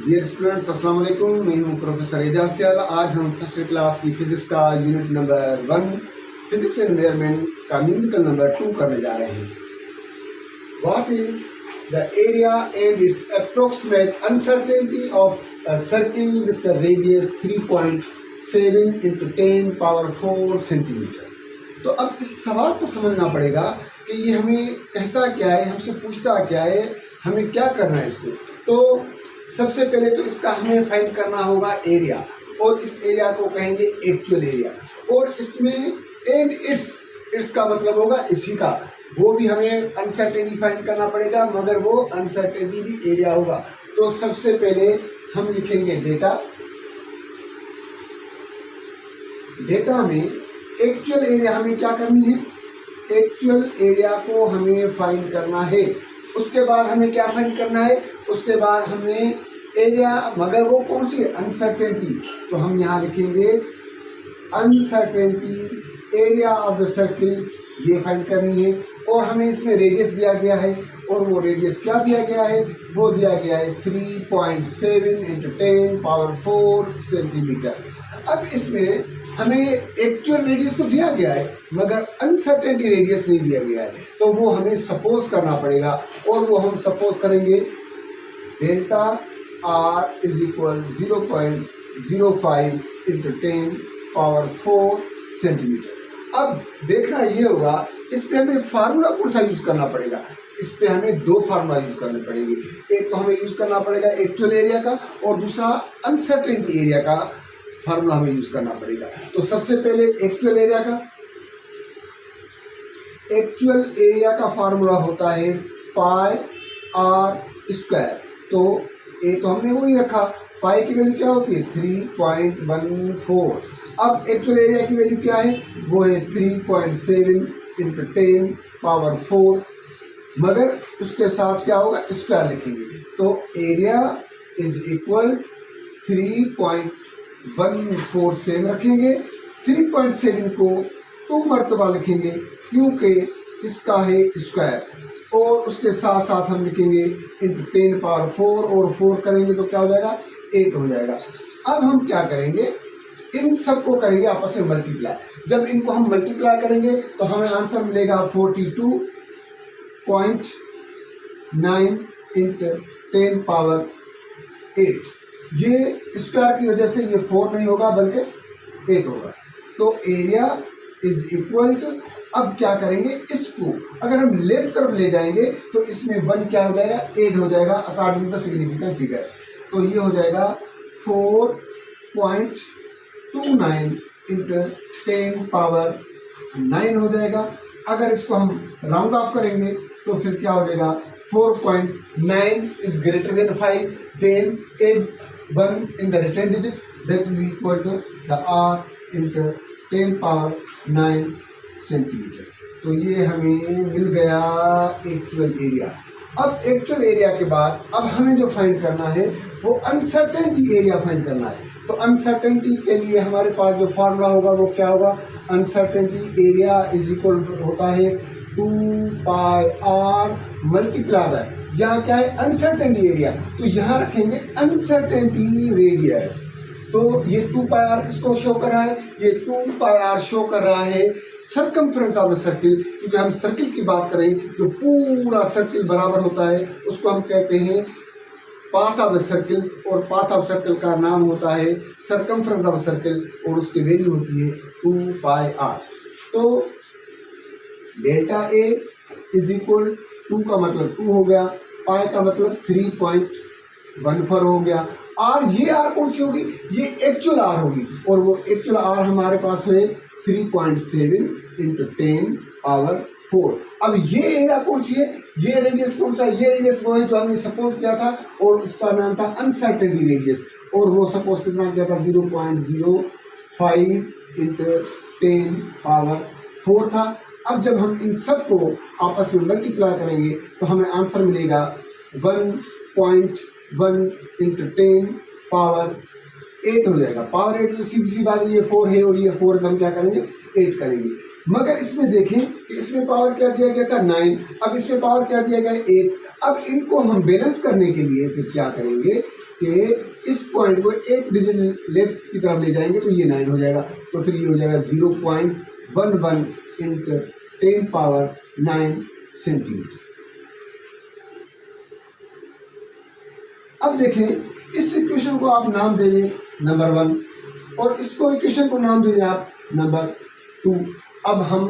Dear students, अस्सलाम वालेकुम। मैं हूं प्रोफेसर एजाज सियाल। आज हम फर्स्ट क्लास की फिजिक्स का यूनिट नंबर 1 फिजिक्स एनवायरनमेंट का न्यूमेरिकल नंबर 2 करने जा रहे हैं। What is the area and it's approximate uncertainty of a circle with the radius 3.7 × 10⁴ centimetre. तो अब इस सवाल को समझना पड़ेगा कि ये हमें कहता क्या है, हमसे पूछता क्या है, हमें क्या करना है इसको। तो सबसे पहले तो इसका हमें फाइंड करना होगा एरिया, और इस एरिया को कहेंगे एक्चुअल एरिया। और इसमें एंड इट्स का मतलब होगा इसी का, वो भी हमें अनसर्टेनिटी फाइंड करना पड़ेगा, मगर वो अनसर्टेनिटी भी एरिया होगा। तो सबसे पहले हम लिखेंगे डेटा में एक्चुअल एरिया हमें क्या करनी है, एक्चुअल एरिया को हमें फाइंड करना है। उसके बाद हमें क्या फाइंड करना है, उसके बाद हमें एरिया, मगर वो कौन सी है, अनसर्टेनिटी। तो हम यहाँ लिखेंगे uncertainty area of the circle, ये फाइंड करनी है। और हमें इसमें रेडियस दिया गया है, और वो रेडियस क्या दिया गया है, वो दिया गया है 3.7 × 10⁴ सेंटीमीटर। अब इसमें हमें एक्चुअल रेडियस तो दिया गया है, मगर अनसर्टेनिटी रेडियस नहीं दिया गया है। तो वो हमें सपोज करना पड़ेगा, और वो हम सपोज करेंगे delta R is equal 0.05 × 10⁴ centimetre. अब देखना ये होगा, इस पे हमें फार्मूला कौन सा यूज करना पड़ेगा। इस पे हमें दो फार्मूला यूज करने पड़ेंगे। एक तो हमें यूज करना पड़ेगा एक्चुअल एरिया का, और दूसरा अनसर्टेनिटी एरिया का फार्मूला हमें यूज करना पड़ेगा। तो सबसे पहले एक्चुअल एरिया का फार्मूला होता है πr²। तो तो हमने वही रखा, पाई की वैल्यू क्या होती है 3.14। अब एक्चुअल एरिया की वैल्यू क्या है, वो है 3.7 × 10⁴, मगर उसके साथ क्या होगा, स्क्वायर लिखेंगे। तो एरिया इज इक्वल 3.14 से रखेंगे। 3.7 को 2 मरतबा लिखेंगे, क्योंकि इसका है स्क्वायर, और उसके साथ साथ हम लिखेंगे × 10⁴, और 4 करेंगे तो क्या हो जाएगा, 8 हो जाएगा। अब हम क्या करेंगे, इन सबको करेंगे आपस में मल्टीप्लाई। जब इनको हम मल्टीप्लाई करेंगे तो हमें आंसर मिलेगा 42.9 × 10⁸। ये स्क्वायर की वजह से ये 4 नहीं होगा बल्कि 8 होगा। तो एरिया इज इक्वल टू, अब क्या करेंगे, इसको अगर हम लेफ्ट तरफ ले जाएंगे तो इसमें 1 क्या हो जाएगा, 8 हो जाएगा अकॉर्डिंग टू सिग्निफिकेंट फिगर्स। तो ये हो जाएगा 4.29 × 10⁹ हो जाएगा। अगर इसको हम राउंड ऑफ करेंगे तो फिर क्या हो जाएगा, 4.9 is greater than 5, then add 1 in the return digit, that will be equal to the r × 10⁹ centimetre. तो ये हमें मिल गया एक्चुअल एरिया। अब एक्चुअल एरिया के बाद अब हमें जो फाइंड करना है वो अनसर्टेनिटी एरिया फाइंड करना है। तो अनसर्टेनिटी के लिए हमारे पास जो फार्मूला होगा वो क्या होगा, अनसर्टेनिटी एरिया इज इक्वल होता है 2πr मल्टीप्लाई बाय, यहाँ क्या है, अनसर्टेनिटी एरिया। तो यहाँ रखेंगे अनसर्टेनिटी रेडियस। तो ये 2πr किसको शो कर रहा है, ये 2πr शो कर रहा है सरकमफ्रेंस ऑफ द सर्किल, क्योंकि हम सर्किल की बात करें जो पूरा सर्किल बराबर होता है उसको हम कहते हैं पाथ ऑफ द सर्किल, और पाथ ऑफ सर्किल का नाम होता है सरकमफ्रेंस ऑफ सर्किल, और उसकी वैल्यू होती है 2πr। तो डेल्टा ए इज इक्वल 2 का मतलब 2 हो गया, पाई का मतलब 3.14 हो गया। आर, ये आर कौन सी होगी, ये एक्चुअल आर होगी, और वो एक्चुअल आर हमारे पास है 3.7 × 10⁴। अब ये एरिया कौन सी है, ये रेडियस कौन सा है, ये रेडियस वो है जो हमने सपोज किया था, और उसका नाम था अनसर्टेनिटी रेडियस, और वो सपोज कितना किया था, 0.05 × 10⁴ था। अब जब हम इन सबको आपस में मल्टीप्लाई करेंगे तो हमें आंसर मिलेगा 1.1 × 10⁸ हो जाएगा। पावर 8 तो सीधी सी बात, ये 4 है और ये 4 हम क्या करेंगे, 8 करेंगे। मगर इसमें देखें कि इसमें पावर क्या दिया गया था 9, अब इसमें पावर क्या दिया गया 8। अब इनको हम बैलेंस करने के लिए फिर क्या करेंगे कि इस पॉइंट को एक डिजिट लेफ्ट की तरफ ले जाएंगे तो ये 9 हो जाएगा, तो फिर ये हो जाएगा 0.11 इंटू 10 पावर 9 सेंटीमीटर। अब देखें इस इक्वेशन को आप नाम देंगे नंबर 1 और इसको इक्वेशन को नाम देंगे आप नंबर 2। अब हम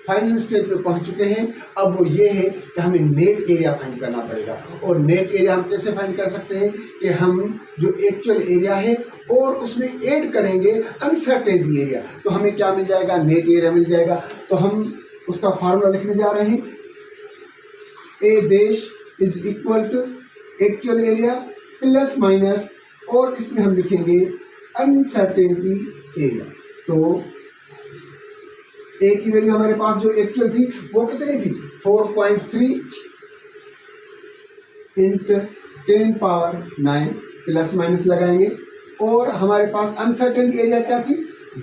फाइनल स्टेज पे पहुंच चुके हैं। अब वो ये है कि हमें नेट एरिया फाइंड करना पड़ेगा, और नेट एरिया हम कैसे फाइंड कर सकते हैं कि हम जो एक्चुअल एरिया है और उसमें ऐड करेंगे अनसर्टेनिटी एरिया, तो हमें क्या मिल जाएगा, नेट एरिया मिल जाएगा। तो हम उसका फार्मूला लिखने जा रहे हैं, A dash is equal to actual area plus minus, और इसमें हम लिखेंगे अनसर्टेनिटी एरिया। तो ए की वैल्यू हमारे पास जो एक्चुअल थी वो कितनी थी 4.3 इंटू 10 पावर 9, प्लस माइनस लगाएंगे, और हमारे पास अनसर्टेन एरिया क्या थी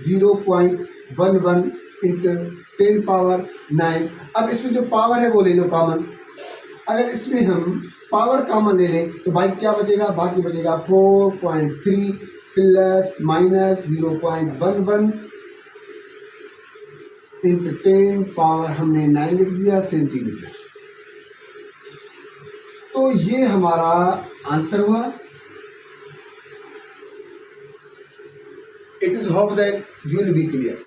0.11 इंटू 10 पावर 9। अब इसमें जो पावर है वो ले लो कॉमन, अगर इसमें हम पावर कॉमन ले लें तो भाई क्या बचेगा, बाकी बचेगा 4.3 प्लस माइनस 0.11 इंटू 10 पावर हमने 9 लिख दिया सेंटीमीटर। तो ये हमारा आंसर हुआ। It is hope that you will be clear.